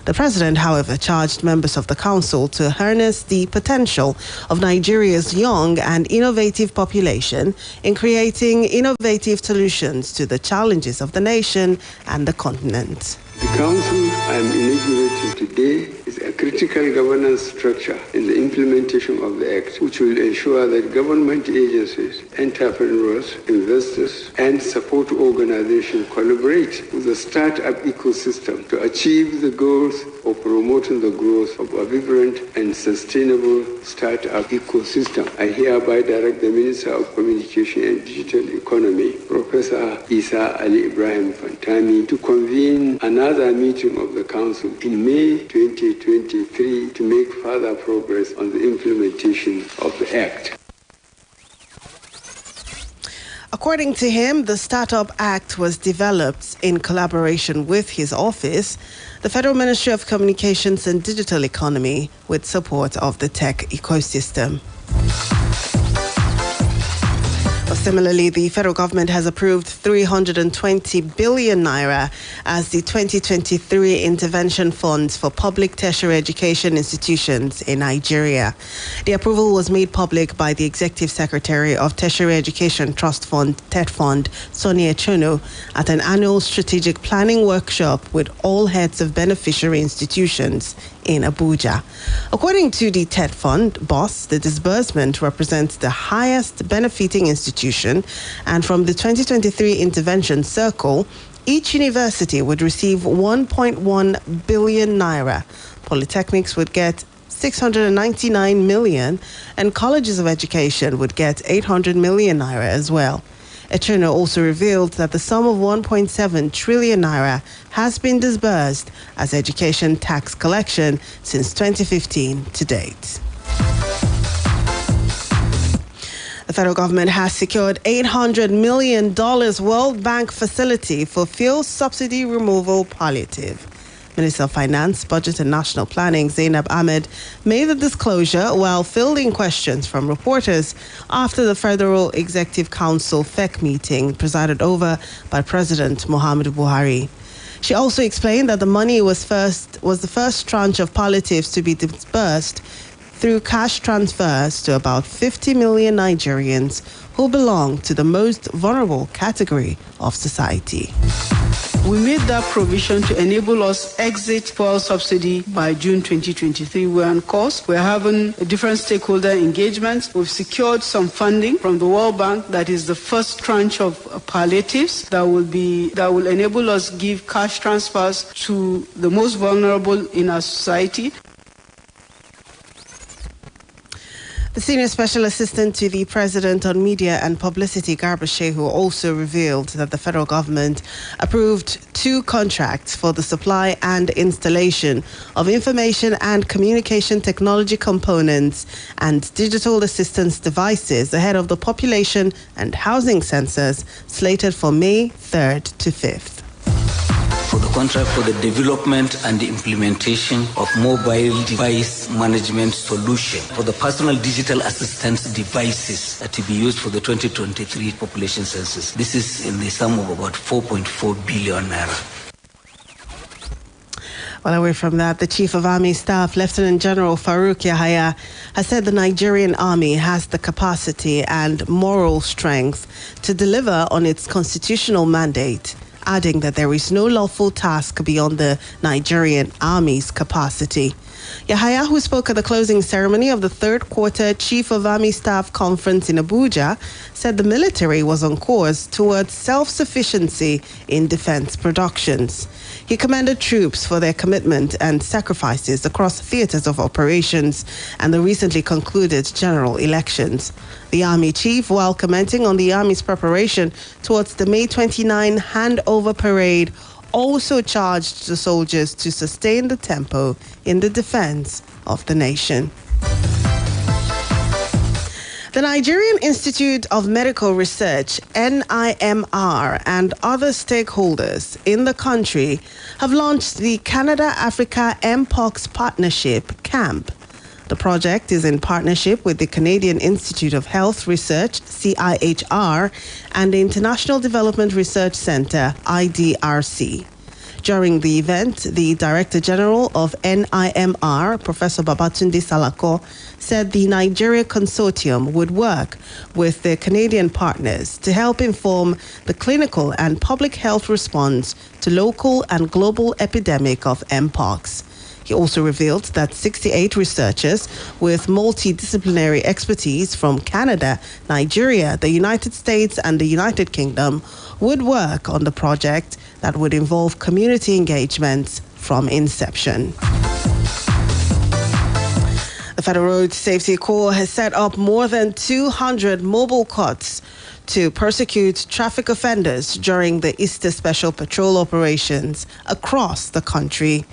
The president, however, charged members of the council to harness the potential of Nigeria's young and innovative population in creating innovative solutions to the challenges of the nation and the continent. The council I am inaugurating today is a critical governance structure in the implementation of the Act, which will ensure that government agencies, entrepreneurs, investors, and support organizations collaborate with the startup ecosystem to achieve the goals of promoting the growth of a vibrant and sustainable startup ecosystem. I hereby direct the Minister of Communication and Digital Economy, Professor Isa Ali Ibrahim Fantami, to convene another meeting of the Council in May 2023 to make further progress on the implementation of the Act. According to him, the Startup Act was developed in collaboration with his office, the Federal Ministry of Communications and Digital Economy, with support of the tech ecosystem. Similarly, the federal government has approved 320 billion naira as the 2023 intervention funds for public tertiary education institutions in Nigeria. The approval was made public by the Executive Secretary of Tertiary Education Trust Fund, TET Fund, Sonny Echono, at an annual strategic planning workshop with all heads of beneficiary institutions in Abuja. According to the TET Fund boss, the disbursement represents the highest benefiting institution, and from the 2023 intervention circle, each university would receive 1.1 billion naira. Polytechnics would get 699 million, and colleges of education would get 800 million naira as well. Echono also revealed that the sum of 1.7 trillion naira has been disbursed as education tax collection since 2015 to date. The federal government has secured $800 million World Bank facility for fuel subsidy removal palliative. Minister of Finance, Budget and National Planning, Zainab Ahmed, made the disclosure while fielding questions from reporters after the Federal Executive Council FEC meeting presided over by President Muhammadu Buhari. She also explained that the money was the first tranche of palliatives to be disbursed through cash transfers to about 50 million Nigerians who belong to the most vulnerable category of society. We made that provision to enable us exit fuel subsidy by June 2023. We're on course. We're having different stakeholder engagements. We've secured some funding from the World Bank. That is the first tranche of palliatives that will enable us give cash transfers to the most vulnerable in our society. The Senior Special Assistant to the President on Media and Publicity, Garba Shehu, also revealed that the federal government approved 2 contracts for the supply and installation of information and communication technology components and digital assistance devices ahead of the population and housing census slated for May 3rd to 5th. For the contract for the development and the implementation of mobile device management solution for the personal digital assistance devices that will be used for the 2023 population census. This is in the sum of about 4.4 billion naira. Well, away from that, the Chief of Army Staff, Lieutenant General Farouk Yahaya, has said the Nigerian Army has the capacity and moral strength to deliver on its constitutional mandate, adding that there is no lawful task beyond the Nigerian Army's capacity. Yahaya, who spoke at the closing ceremony of the 3rd quarter Chief of Army Staff Conference in Abuja, said the military was on course towards self-sufficiency in defense productions. He commended troops for their commitment and sacrifices across theaters of operations and the recently concluded general elections. The Army Chief, while commenting on the Army's preparation towards the May 29 handover parade, also charged the soldiers to sustain the tempo in the defense of the nation. The Nigerian Institute of Medical Research, NIMR, and other stakeholders in the country have launched the Canada-Africa Mpox Partnership Camp. The project is in partnership with the Canadian Institute of Health Research, CIHR, and the International Development Research Centre, IDRC. During the event, the Director General of NIMR, Professor Babatunde Salako, said the Nigeria Consortium would work with their Canadian partners to help inform the clinical and public health response to local and global epidemic of Mpox. He also revealed that 68 researchers with multidisciplinary expertise from Canada, Nigeria, the United States, and the United Kingdom would work on the project that would involve community engagements from inception. The Federal Road Safety Corps has set up more than 200 mobile courts to persecute traffic offenders during the Easter Special Patrol operations across the country.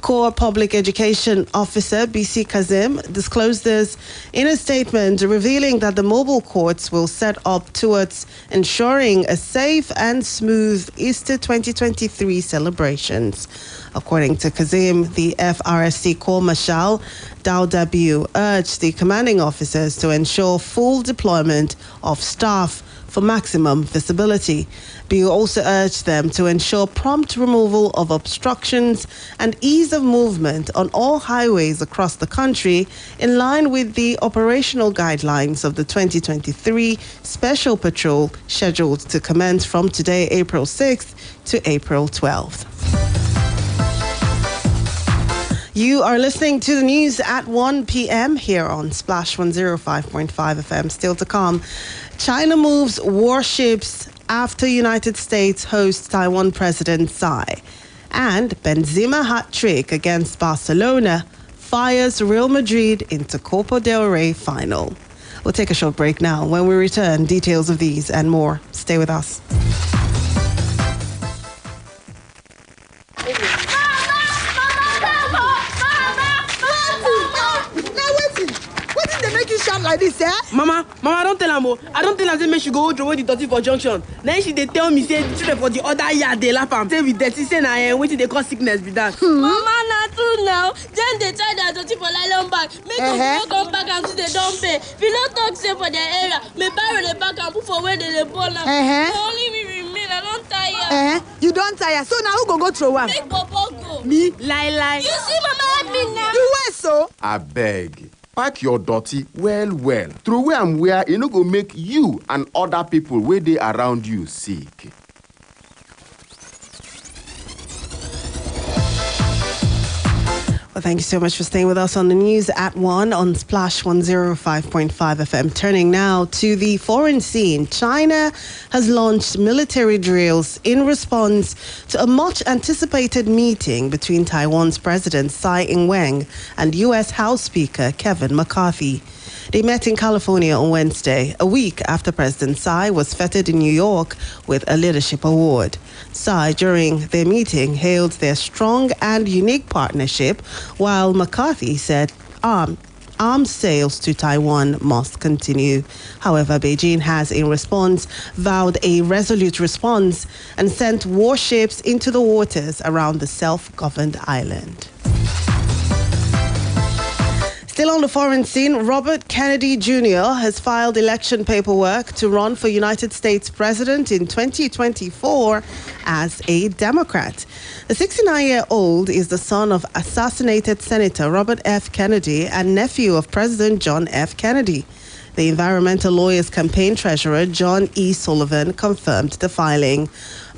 Corps Public Education Officer BC Kazim disclosed this in a statement revealing that the mobile courts will set up towards ensuring a safe and smooth Easter 2023 celebrations. According to Kazim, the FRSC Corps Marshal Dauda Biu urged the commanding officers to ensure full deployment of staff for maximum visibility. Biu also urged them to ensure prompt removal of obstructions and ease of movement on all highways across the country in line with the operational guidelines of the 2023 Special Patrol scheduled to commence from today, April 6th to April 12th. You are listening to the news at 1 p.m. here on Splash 105.5 FM. Still to come, China moves warships after United States hosts Taiwan President Tsai. And Benzema hat-trick against Barcelona fires Real Madrid into Copa del Rey final. We'll take a short break now. When we return, details of these and more. Stay with us. Like this, eh? Mama, don't tell her. I don't tell her say make she go throw away the dirty for junction. Then she they tell me say the children for the other yard they laugh am. Say with dirty say na wetin they call sickness be that. Mama na true now. Then they try their dirty for nylon bag. Make us come back and see they don't pay. We no talk say for their area. Me borrow the bag and put for where they born now. Only we remain. I don't tire. You don't tire. So now who go throw one? Make Bobo go. Me lie. You see, Mama help me now. You where so? I beg. Pack your dirty well. Throw where I'm where it no go make you and other people where they around you sick. Well, thank you so much for staying with us on the news at 1 on Splash 105.5 FM. Turning now to the foreign scene. China has launched military drills in response to a much-anticipated meeting between Taiwan's President Tsai Ing-wen and U.S. House Speaker Kevin McCarthy. They met in California on Wednesday, a week after President Tsai was feted in New York with a leadership award. Tsai, during their meeting, hailed their strong and unique partnership, while McCarthy said arms sales to Taiwan must continue. However, Beijing has, in response, vowed a resolute response and sent warships into the waters around the self-governed island. Still on the foreign scene, Robert Kennedy Jr. has filed election paperwork to run for United States President in 2024 as a Democrat. The 69-year-old is the son of assassinated Senator Robert F. Kennedy and nephew of President John F. Kennedy. The environmental lawyer's campaign treasurer, John E. Sullivan, confirmed the filing.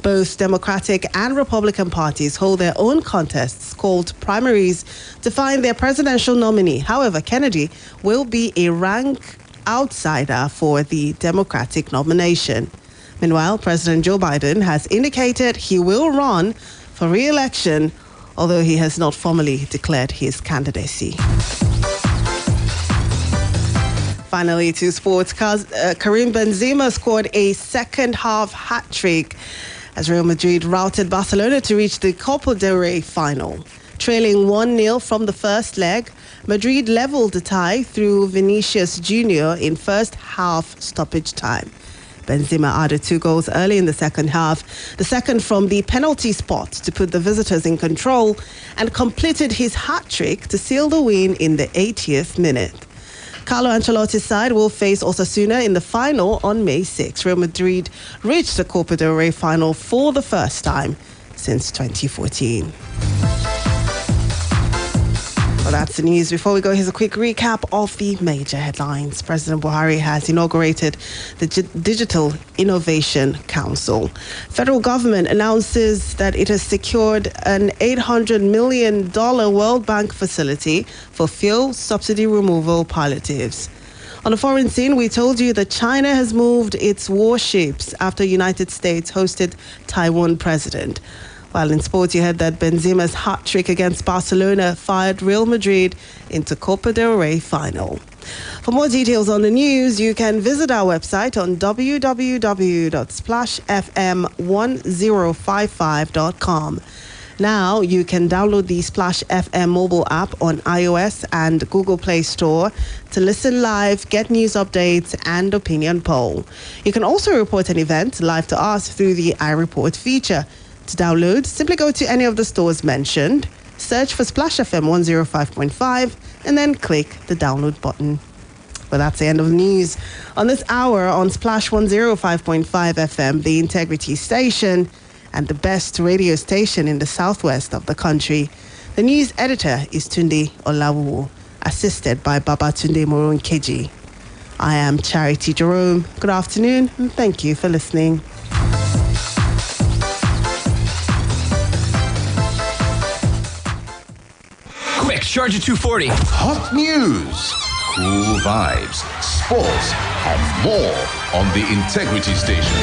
Both Democratic and Republican parties hold their own contests called primaries to find their presidential nominee. However, Kennedy will be a rank outsider for the Democratic nomination. Meanwhile, President Joe Biden has indicated he will run for re-election, although he has not formally declared his candidacy. Finally, to sports, Karim Benzema scored a second-half hat-trick as Real Madrid routed Barcelona to reach the Copa del Rey final. Trailing 1-0 from the first leg, Madrid leveled the tie through Vinicius Jr. in first-half stoppage time. Benzema added 2 goals early in the second half, the second from the penalty spot to put the visitors in control, and completed his hat-trick to seal the win in the 80th minute. Carlo Ancelotti's side will face Osasuna in the final on May 6. Real Madrid reached the Copa del Rey final for the first time since 2014. Well, that's the news. Before we go, here's a quick recap of the major headlines. President Buhari has inaugurated the Digital Innovation Council. Federal government announces that it has secured an $800 million World Bank facility for fuel subsidy removal palliatives. On the foreign scene, we told you that China has moved its warships after United States hosted Taiwan president. While in sports, you heard that Benzema's hat trick against Barcelona fired Real Madrid into Copa del Rey final. For more details on the news, you can visit our website on www.splashfm1055.com. Now you can download the Splash FM mobile app on iOS and Google Play Store to listen live, get news updates, and opinion poll. You can also report an event live to us through the iReport feature. To download, simply go to any of the stores mentioned, search for Splash FM 105.5, and then click the download button. Well, that's the end of the news. On this hour on Splash 105.5 FM, the Integrity Station, and the best radio station in the southwest of the country. The news editor is Tunde Olawu, assisted by Babatunde Moronkeji. I am Charity Jerome. Good afternoon, and thank you for listening. Quick, Charger 240. Hot news, cool vibes, sports, and more on the Integrity Station.